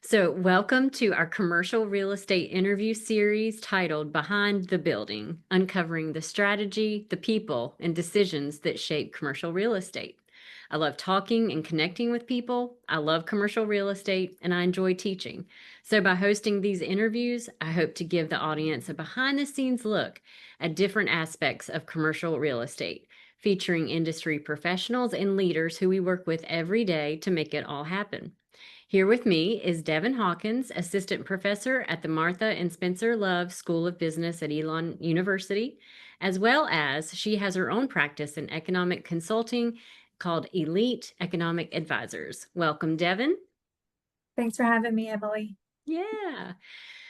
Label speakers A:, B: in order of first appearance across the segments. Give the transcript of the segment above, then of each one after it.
A: So, welcome to our commercial real estate interview series titled Behind the Building, uncovering the strategy, the people, and decisions that shape commercial real estate. I love talking and connecting with people. I love commercial real estate and I enjoy teaching. So, by hosting these interviews, I hope to give the audience a behind the scenes look at different aspects of commercial real estate, featuring industry professionals and leaders who we work with every day to make it all happen. Here with me is Devon Hawkins, Assistant Professor at the Martha and Spencer Love School of Business at Elon University, as well as she has her own practice in economic consulting called Elite Economic Advisors. Welcome, Devon.
B: Thanks for having me, Emily.
A: Yeah.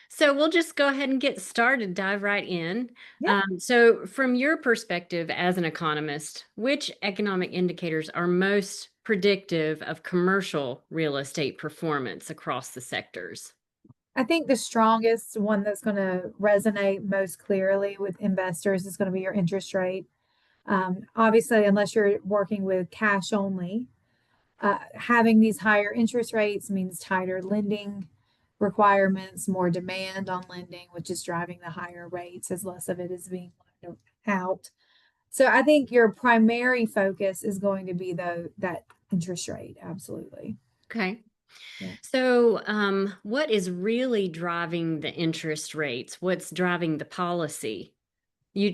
A: So we'll just go ahead and get started, dive right in.
B: Yeah,
A: So, from your perspective as an economist, which economic indicators are most predictive of commercial real estate performance across the sectors?
B: I think the strongest one that's going to resonate most clearly with investors is going to be your interest rate. Obviously, unless you're working with cash only, having these higher interest rates means tighter lending requirements, more demand on lending, which is driving the higher rates as less of it is being loaned out. So I think your primary focus is going to be that interest rate. Absolutely.
A: Okay.
B: Yeah.
A: So, what is really driving the interest rates? What's driving the policy?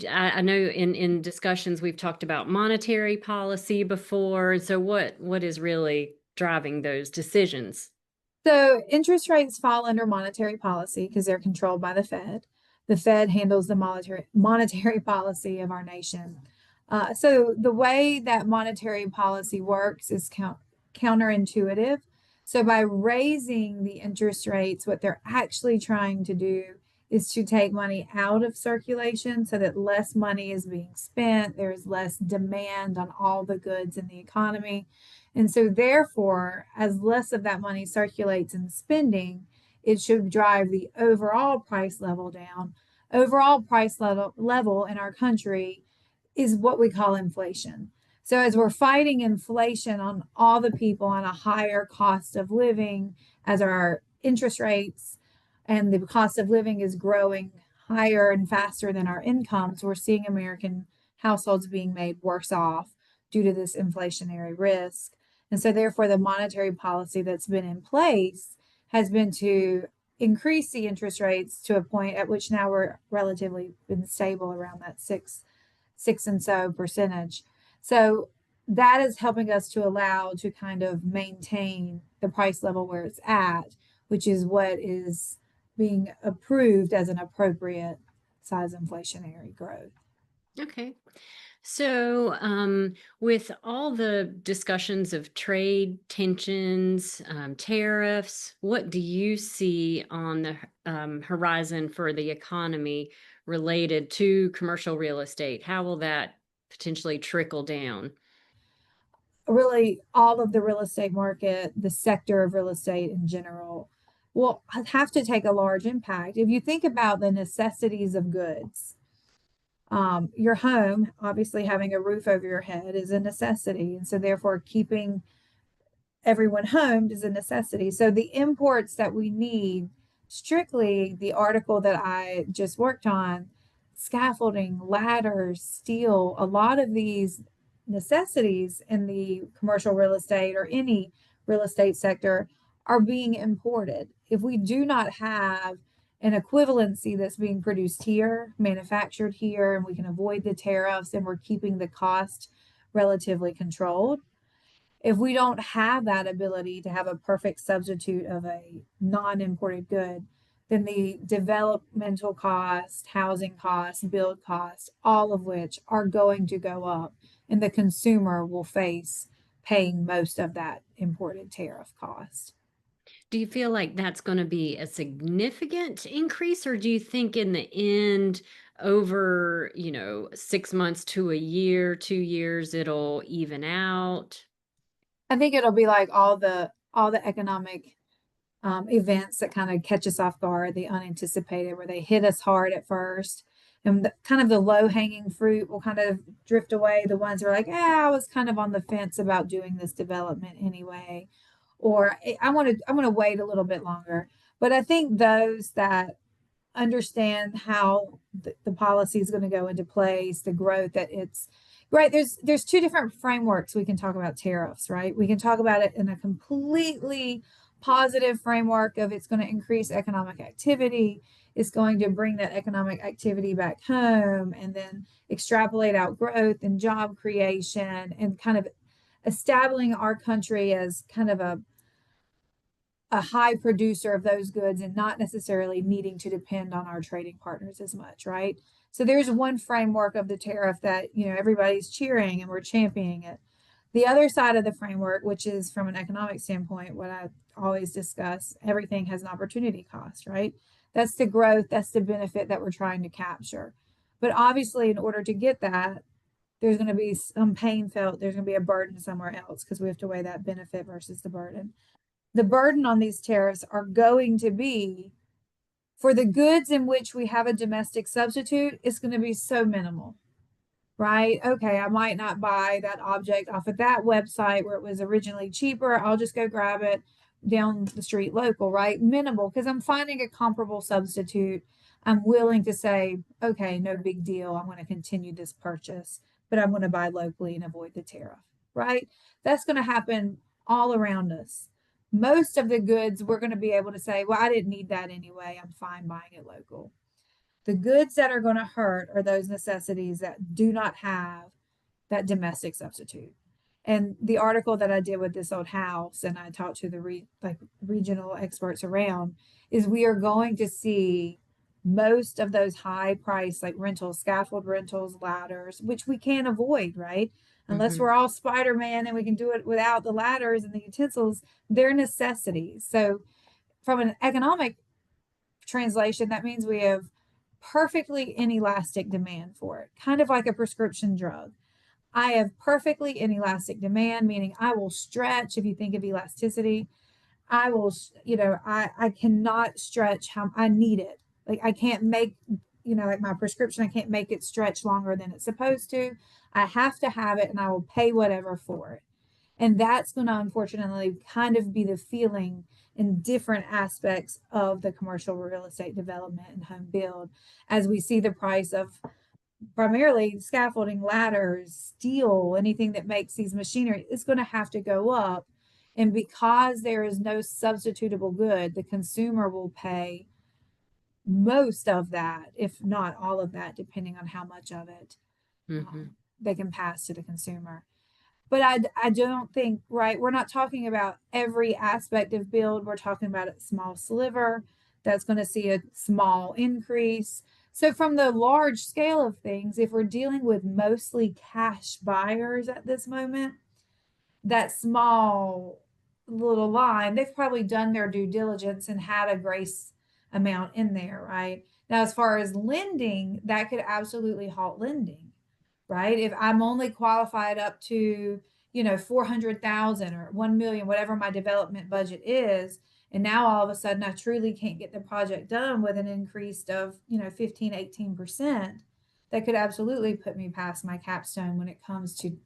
A: I know in discussions we've talked about monetary policy before. So, what is really driving those decisions?
B: So interest rates fall under monetary policy because they're controlled by the Fed. The Fed handles the monetary policy of our nation. So the way that monetary policy works is counterintuitive. So by raising the interest rates, what they're actually trying to do is to take money out of circulation so that less money is being spent. There's less demand on all the goods in the economy. And so, therefore, as less of that money circulates in spending, it should drive the overall price level down. Overall price level in our country is what we call inflation. So, as we're fighting inflation on all the people on a higher cost of living, as our interest rates and the cost of living is growing higher and faster than our incomes, we're seeing American households being made worse off due to this inflationary risk. And so, therefore, the monetary policy that's been in place has been to increase the interest rates to a point at which now we're relatively been stable around that six and so percentage. So that is helping us to allow to kind of maintain the price level where it's at, which is what is being approved as an appropriate size inflationary growth.
A: Okay. So, with all the discussions of trade tensions, tariffs, what do you see on the horizon for the economy related to commercial real estate? How will that potentially trickle down?
B: Really, all of the real estate market, the sector of real estate in general, will have to take a large impact. If you think about the necessities of goods, your home, obviously having a roof over your head is a necessity. And so, therefore, keeping everyone home is a necessity. So, the imports that we need, strictly the article that I just worked on, scaffolding, ladders, steel, a lot of these necessities in the commercial real estate or any real estate sector are being imported. If we do not have an equivalency that's being produced here, manufactured here, and we can avoid the tariffs and we're keeping the cost relatively controlled. If we don't have that ability to have a perfect substitute of a non imported good, then the developmental cost, housing costs, build costs, all of which are going to go up, and the consumer will face paying most of that imported tariff cost.
A: Do you feel like that's going to be a significant increase, or do you think in the end, over, 6 months to a year, 2 years, it'll even out?
B: I think it'll be like all the economic events that kind of catch us off guard, the unanticipated, where they hit us hard at first. And kind of the low hanging fruit will kind of drift away. The ones that are like, I was kind of on the fence about doing this development anyway. or I want to wait a little bit longer. But I think those that understand how the policy is going to go into place, the growth that it's right. There's two different frameworks we can talk about tariffs, right? We can talk about it in a completely positive framework of it's going to increase economic activity, it's going to bring that economic activity back home, and then extrapolate out growth and job creation and kind of establishing our country as kind of a high producer of those goods and not necessarily needing to depend on our trading partners as much, right? So there's one framework of the tariff that, everybody's cheering and we're championing it. The other side of the framework, which is from an economic standpoint, what I always discuss, everything has an opportunity cost, right? That's the growth, that's the benefit that we're trying to capture. But obviously, in order to get that, there's going to be some pain felt, there's going to be a burden somewhere else because we have to weigh that benefit versus the burden. The burden on these tariffs are going to be for the goods in which we have a domestic substitute, it's going to be so minimal, right? Okay, I might not buy that object off of that website where it was originally cheaper. I'll just go grab it down the street local, right? Minimal, because I'm finding a comparable substitute. I'm willing to say, okay, no big deal. I'm going to continue this purchase, but I'm going to buy locally and avoid the tariff, right? That's going to happen all around us. Most of the goods, we're going to be able to say, well, I didn't need that anyway. I'm fine buying it local. The goods that are going to hurt are those necessities that do not have that domestic substitute. And the article that I did with this old house, and I talked to the regional experts around, is we are going to see most of those high price like rentals, scaffold rentals, ladders, which we can't avoid, right? Unless
A: Mm-hmm.
B: we're all Spider-Man and we can do it without the ladders and the utensils, they're necessities. So from an economic translation, that means we have perfectly inelastic demand for it, kind of like a prescription drug. I have perfectly inelastic demand, meaning I will stretch. If you think of elasticity, I will, I cannot stretch how I need it. Like I can't make, like my prescription, I can't make it stretch longer than it's supposed to. I have to have it and I will pay whatever for it. And that's going to unfortunately kind of be the feeling in different aspects of the commercial real estate development and home build as we see the price of primarily scaffolding, ladders, steel, anything that makes these machinery is going to have to go up. And because there is no substitutable good, the consumer will pay most of that, if not all of that, depending on how much of it
A: Mm-hmm.
B: they can pass to the consumer. But I don't think, right, we're not talking about every aspect of build. We're talking about a small sliver that's going to see a small increase. So from the large scale of things, if we're dealing with mostly cash buyers at this moment, that small little line, they've probably done their due diligence and had a grace amount in there, right? Now, as far as lending, that could absolutely halt lending, right? If I'm only qualified up to, 400,000 or 1 million, whatever my development budget is, and now all of a sudden I truly can't get the project done with an increase of, 15, 18%, that could absolutely put me past my capstone when it comes to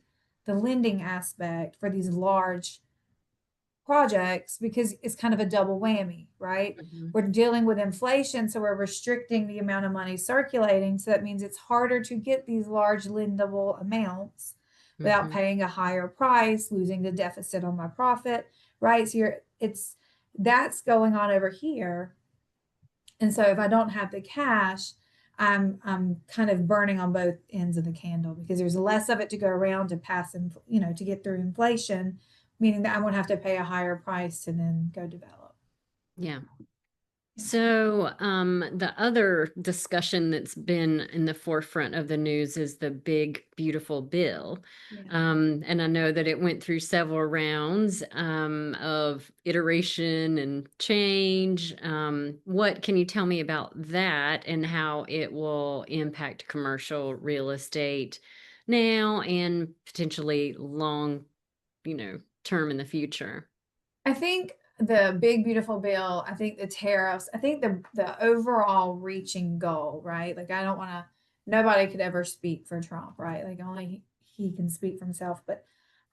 B: the lending aspect for these large projects because it's kind of a double whammy, right?
A: Mm-hmm.
B: We're dealing with inflation, so we're restricting the amount of money circulating. So that means it's harder to get these large lendable amounts without
A: Mm-hmm.
B: paying a higher price, losing the deficit on my profit, right? So that's going on over here. And so if I don't have the cash, I'm kind of burning on both ends of the candle because there's less of it to go around to pass and to get through inflation, meaning that I won't have to pay a higher price to then go develop.
A: Yeah.
B: Yeah.
A: So, the other discussion that's been in the forefront of the news is the big, beautiful bill.
B: Yeah.
A: And I know that it went through several rounds of iteration and change. What can you tell me about that and how it will impact commercial real estate now and potentially long, term in the future?
B: I think the big beautiful bill, I think the tariffs, I think the overall reaching goal, right? Like I don't want to nobody could ever speak for Trump, right? Like only he can speak for himself, but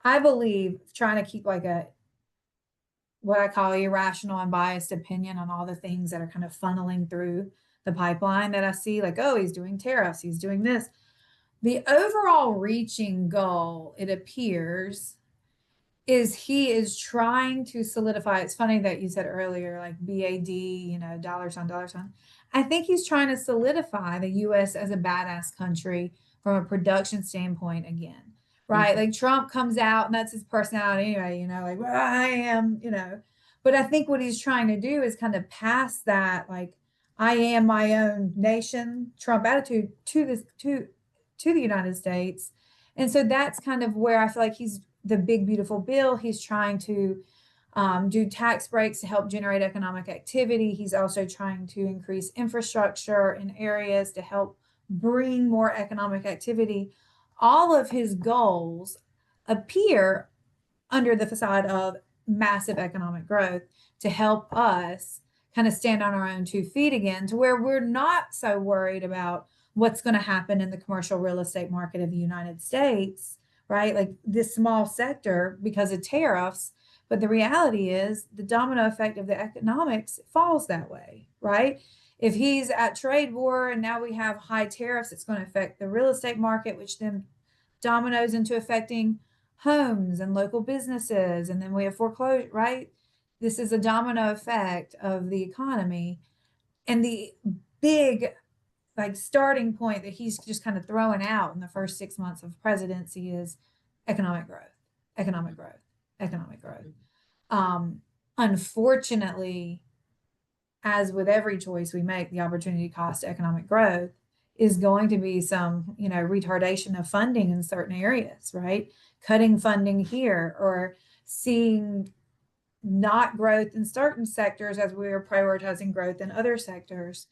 B: I believe trying to keep like a what I call irrational and biased opinion on all the things that are kind of funneling through the pipeline that I see, like, oh, he's doing tariffs, he's doing this. The overall reaching goal, it appears, is he is trying to solidify. It's funny that you said earlier, like BAD, dollar sign, dollar sign. I think he's trying to solidify the US as a badass country from a production standpoint again, right?
A: Mhm.
B: Like Trump comes out and that's his personality anyway, like, well, I am. But I think what he's trying to do is kind of pass that, like, I am my own nation Trump attitude to the United States. And so that's kind of where I feel like he's the big, beautiful bill. He's trying to do tax breaks to help generate economic activity. He's also trying to increase infrastructure in areas to help bring more economic activity. All of his goals appear under the facade of massive economic growth to help us kind of stand on our own 2 feet again, to where we're not so worried about what's going to happen in the commercial real estate market of the United States, right? Like this small sector because of tariffs. But the reality is the domino effect of the economics falls that way, right? If he's at trade war and now we have high tariffs, it's going to affect the real estate market, which then dominoes into affecting homes and local businesses. And then we have foreclosure, right? This is a domino effect of the economy. And the big, like, starting point that he's just kind of throwing out in the first 6 months of presidency is economic growth, economic growth, economic growth. Unfortunately, as with every choice we make, the opportunity cost to economic growth is going to be some, retardation of funding in certain areas, right? Cutting funding here or seeing not growth in certain sectors as we are prioritizing growth in other sectors.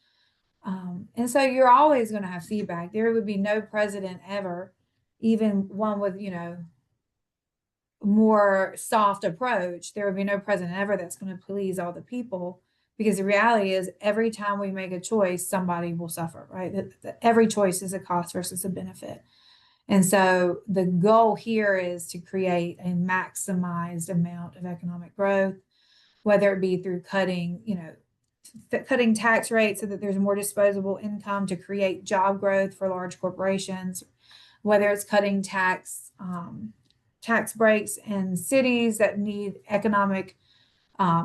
B: And so you're always going to have feedback. There would be no president ever, even one with, more soft approach, there would be no president ever that's going to please all the people, because the reality is every time we make a choice, somebody will suffer, right? Every choice is a cost versus a benefit. And so the goal here is to create a maximized amount of economic growth, whether it be through cutting tax rates so that there's more disposable income to create job growth for large corporations, whether it's cutting tax breaks in cities that need economic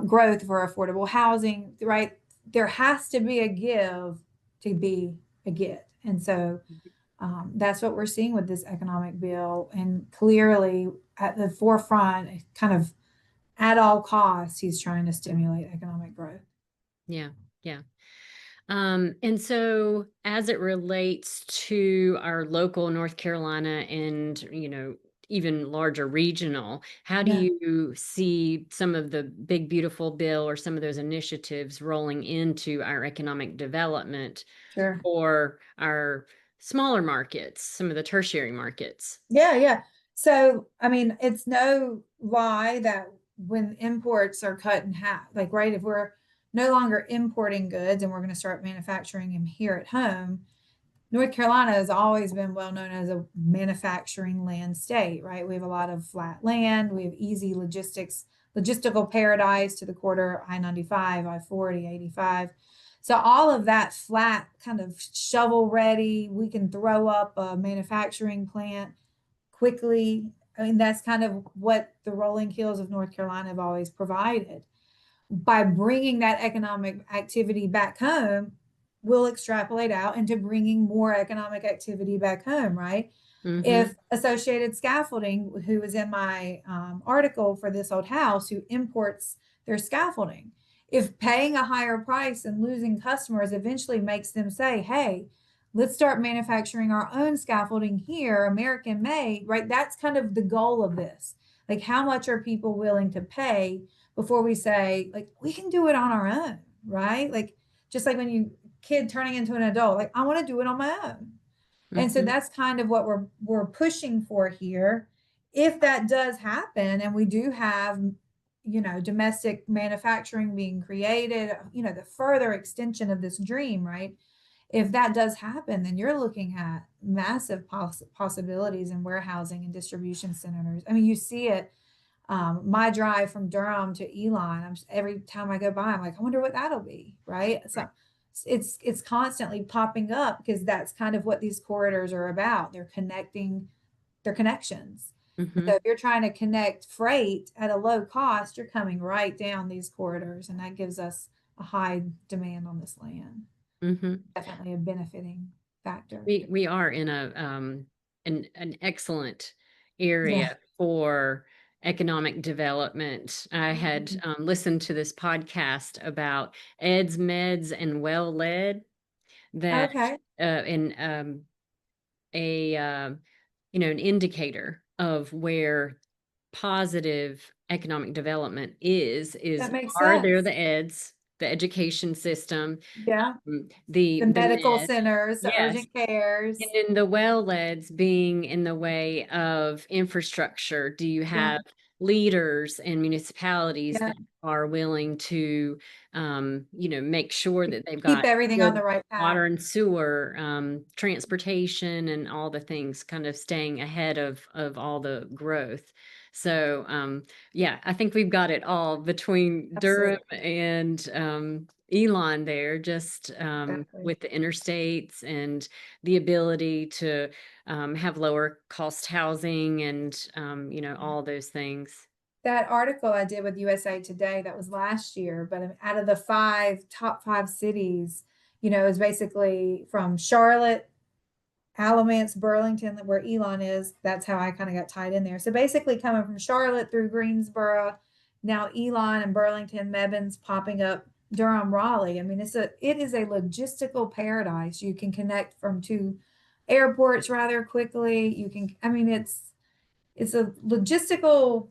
B: growth for affordable housing, right? There has to be a give to be a get. And so that's what we're seeing with this economic bill. And clearly at the forefront, kind of at all costs, he's trying to stimulate economic growth.
A: Yeah. Yeah. And so as it relates to our local North Carolina and, even larger regional, how do
B: Yeah,
A: you see some of the big, beautiful bill or some of those initiatives rolling into our economic development
B: sure.
A: for our smaller markets, some of the tertiary markets?
B: Yeah, yeah. So, I mean, it's no lie that when imports are cut in half, like, right, if we're no longer importing goods and we're going to start manufacturing them here at home, North Carolina has always been well known as a manufacturing land state, right? We have a lot of flat land, we have easy logistical paradise to the corridor I-95, I-40, 85. So all of that flat, kind of shovel ready, we can throw up a manufacturing plant quickly. I mean, that's kind of what the rolling hills of North Carolina have always provided. By bringing that economic activity back home, we'll extrapolate out into bringing more economic activity back home, right?
A: Mm-hmm.
B: If Associated Scaffolding, who was in my article for This Old House, who imports their scaffolding, if paying a higher price and losing customers eventually makes them say, hey, let's start manufacturing our own scaffolding here, American made, right? That's kind of the goal of this. Like, how much are people willing to pay before we say, like, we can do it on our own, right? Like, just like when you kid turning into an adult, like, I want to do it on my own. And so
A: Mm-hmm.
B: that's kind of what we're pushing for here. If that does happen and we do have, domestic manufacturing being created, the further extension of this dream, right? If that does happen, then you're looking at massive possibilities in warehousing and distribution centers. I mean, you see it My drive from Durham to Elon, every time I go by, I'm like, I wonder what that'll be, right?
A: Right.
B: So it's constantly popping up because that's kind of what these corridors are about. They're connections. So
A: Mm-hmm.
B: if you're trying to connect freight at a low cost, you're coming right down these corridors, and that gives us a high demand on this land.
A: Mm-hmm.
B: Definitely a benefiting factor.
A: We are in a an excellent
B: Yeah.
A: area for economic development. I had
B: Mhm.
A: listened to this podcast about eds, meds, and well led that
B: Okay.
A: in a an indicator of where positive economic development is
B: That makes
A: are there
B: sense.
A: the eds, the education system,
B: Yeah. The
A: the
B: medical
A: meds.
B: centers, the
A: Yes.
B: urgent cares.
A: And then the well leads being in the way of infrastructure. Do you
B: Yeah.
A: have leaders and municipalities
B: Yeah.
A: that are willing to, make sure that they've
B: Keep
A: got
B: everything on
A: good
B: the right path.
A: water and sewer, transportation, and all the things, kind of staying ahead of all the growth. So, yeah, I think we've got it all between Durham
B: Absolutely.
A: and Elon there, just
B: Exactly.
A: with the interstates and the ability to have lower cost housing and all those things.
B: That article I did with USA Today, that was last year, but out of the top five cities, is basically from Charlotte, Alamance, Burlington, where Elon is. That's how I kind of got tied in there. So basically, coming from Charlotte through Greensboro, now Elon and Burlington, Mebbane's popping up, Durham, Raleigh. I mean, it is a logistical paradise. You can connect from two airports rather quickly. I mean, it's a logistical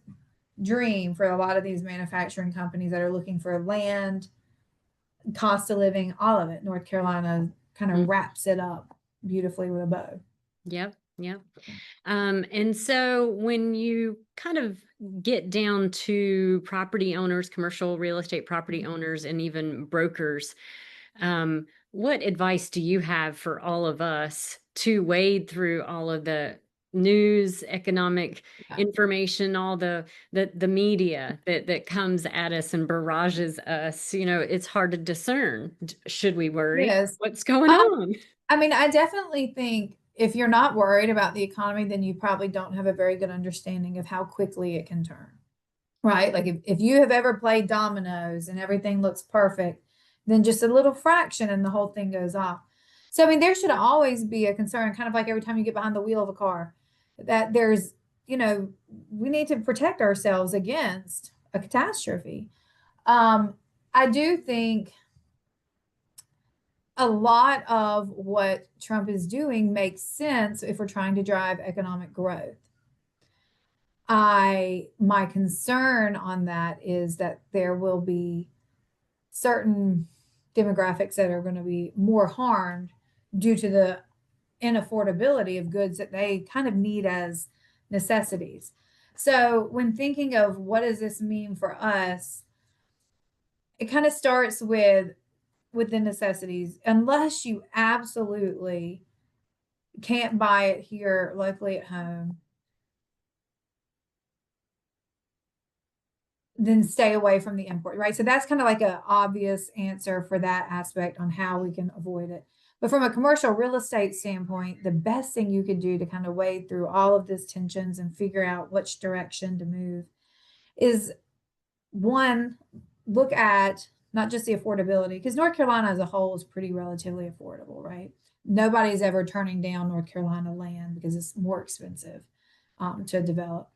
B: dream for a lot of these manufacturing companies that are looking for land, cost of living, all of it. North Carolina kind of
A: Mm,
B: wraps it up beautifully with a bow.
A: yep, yep. And so when you kind of get down to property owners, commercial real estate property owners, and even brokers, what advice do you have for all of us to wade through all of the news, economic
B: Yeah.
A: information, all the media that comes at us and barrages us? It's hard to discern. Should we worry?
B: Yes.
A: What's going
B: Um,
A: on?
B: I mean, I definitely think if you're not worried about the economy, then you probably don't have a very good understanding of how quickly it can turn. Right? Like if you have ever played dominoes and everything looks perfect, then just a little fraction and the whole thing goes off. So, I mean, there should always be a concern, kind of like every time you get behind the wheel of a car, that you know, we need to protect ourselves against a catastrophe. Um, I do think a lot of what Trump is doing makes sense if we're trying to drive economic growth. My concern on that is that there will be certain demographics that are going to be more harmed due to the inaffordability of goods that they kind of need as necessities. So when thinking of what does this mean for us, it kind of starts with the necessities. Unless you absolutely can't buy it here locally at home, then stay away from the import, right? So that's kind of like an obvious answer for that aspect on how we can avoid it. But from a commercial real estate standpoint, the best thing you could do to kind of wade through all of these tensions and figure out which direction to move is one, look at not just the affordability, because North Carolina as a whole is pretty relatively affordable, right? Nobody's ever turning down North Carolina land because it's more expensive to develop.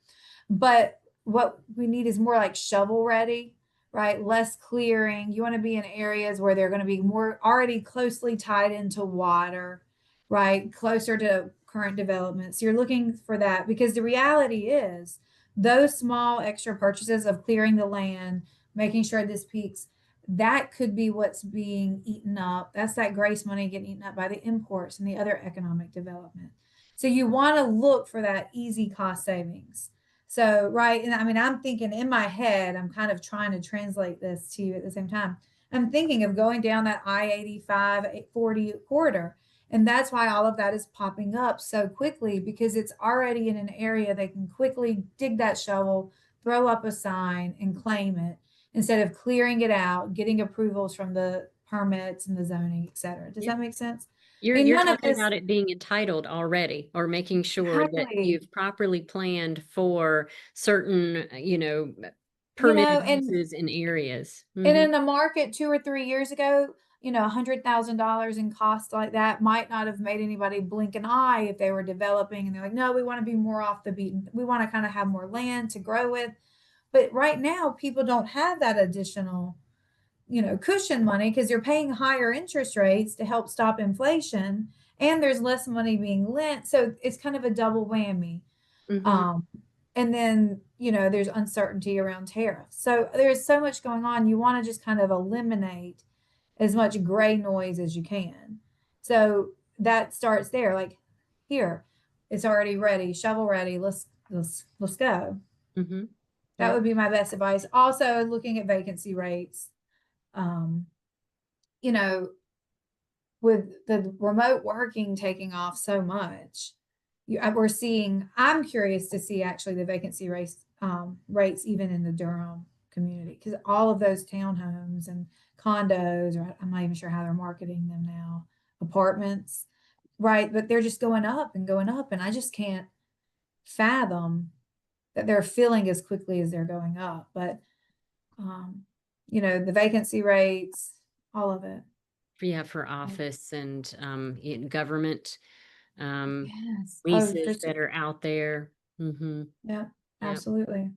B: But what we need is more like shovel ready, right? Less clearing. You want to be in areas where they're going to be more already closely tied into water, right? Closer to current developments. You're looking for that because the reality is those small extra purchases of clearing the land, making sure this peaks, that could be what's being eaten up. That's that grace money getting eaten up by the imports and the other economic development. So you want to look for that easy cost savings. So, right. And I mean, I'm thinking in my head, I'm kind of trying to translate this to you at the same time. I'm thinking of going down that I-85, 840 corridor. And that's why all of that is popping up so quickly because it's already in an area they can quickly dig that shovel, throw up a sign and claim it instead of clearing it out, getting approvals from the permits and the zoning, et cetera. Does
A: Yeah.
B: that make sense? I mean,
A: You're
B: none of
A: talking
B: this
A: about it being entitled already, or making sure that
B: exactly,
A: you've properly planned for certain, permitted
B: and
A: uses in areas.
B: in the market 2 or 3 years ago, $100,000 in costs like that might not have made anybody blink an eye if they were developing and they're like, no, we want to be more off the beaten. We want to kind of have more land to grow with. But right now, people don't have that additional, cushion money because they're paying higher interest rates to help stop inflation, and there's less money being lent. So it's kind of a double whammy.
A: Hmm.
B: Um, and then, there's uncertainty around tariffs. So there's so much going on. You want to just kind of eliminate as much gray noise as you can. So that starts there. Like, here, it's already ready, shovel ready. Let's go.
A: Hmm.
B: That
A: Yeah.
B: would be my best advice. Also, looking at vacancy rates. Um, you know, with the remote working taking off so much, we're seeing. I'm curious to see actually the vacancy rates even in the Durham community, because all of those townhomes and condos, or I'm not even sure how they're marketing them now, apartments, right? But they're just going up and going up, and I just can't fathom that they're filling as quickly as they're going up. But um, the vacancy rates, all of it.
A: Yeah, for office and in government
B: Yes. Oh, for
A: leases
B: sure.
A: that are out there. Hmm.
B: Yeah,
A: Yeah.
B: absolutely.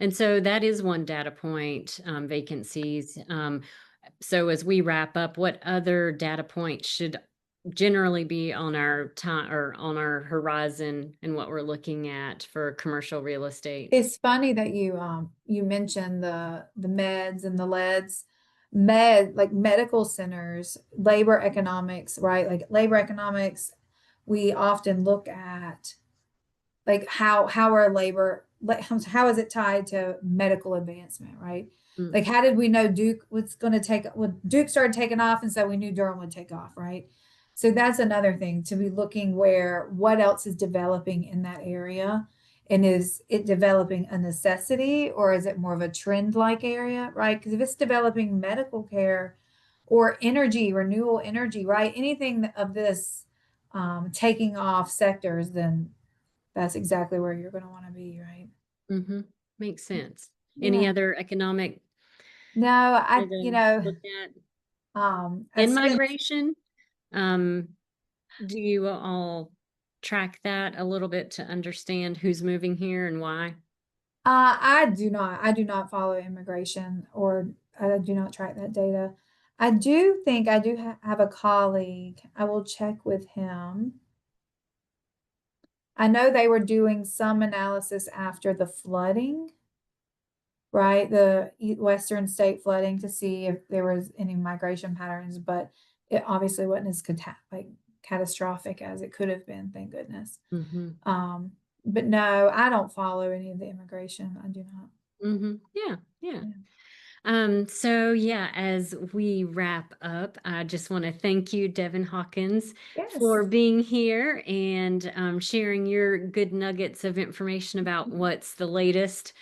A: And so that is one data point, vacancies. So as we wrap up, what other data points should generally be on our time or on our horizon and what we're looking at for commercial real estate?
B: It's funny that you mentioned the meds and the leads. Like medical centers, labor economics, right? Like labor economics, we often look at like how are labor, like how is it tied to medical advancement, right?
A: Mm.
B: Like how did we know Duke was going to take, well, Duke started taking off, and so we knew Durham would take off, right? So that's another thing to be looking, where what else is developing in that area, and is it developing a necessity, or is it more of a trend like area, right? Because if it's developing medical care or energy, renewable energy, right, anything of this taking off sectors, then that's exactly where you're going to want to be, right?
A: Hmm. Makes sense. Any
B: Yeah.
A: other economic
B: No,
A: to look at?
B: I've
A: In
B: spent,
A: migration, um, do you all track that a little bit to understand who's moving here and why?
B: I do not follow immigration, or I do not track that data. I do think I do have a colleague. I will check with him. I know they were doing some analysis after the flooding, right? The Western state flooding, to see if there was any migration patterns, but it obviously wasn't as like catastrophic as it could have been, thank goodness.
A: Hmm.
B: Um, but no, I don't follow any of the immigration. I do not.
A: Hmm. Yeah, yeah.
B: Yeah.
A: So yeah, as we wrap up, I just want to thank you, Devon Hawkins, for
B: Yes.
A: being here and sharing your good nuggets of information about what's the latest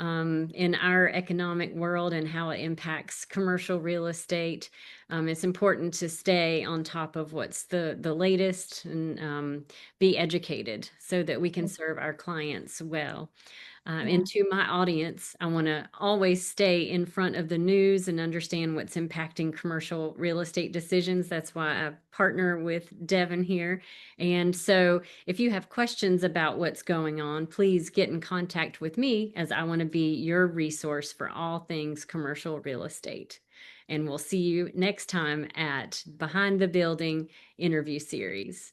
A: in our economic world and how it impacts commercial real estate. It's important to stay on top of what's the latest and be educated so that we can serve our clients well.
B: Yeah.
A: And to my audience, I want to always stay in front of the news and understand what's impacting commercial real estate decisions. That's why I partner with Devon here. And so, if you have questions about what's going on, please get in contact with me, as I want to be your resource for all things commercial real estate. And we'll see you next time at Behind the Building interview series.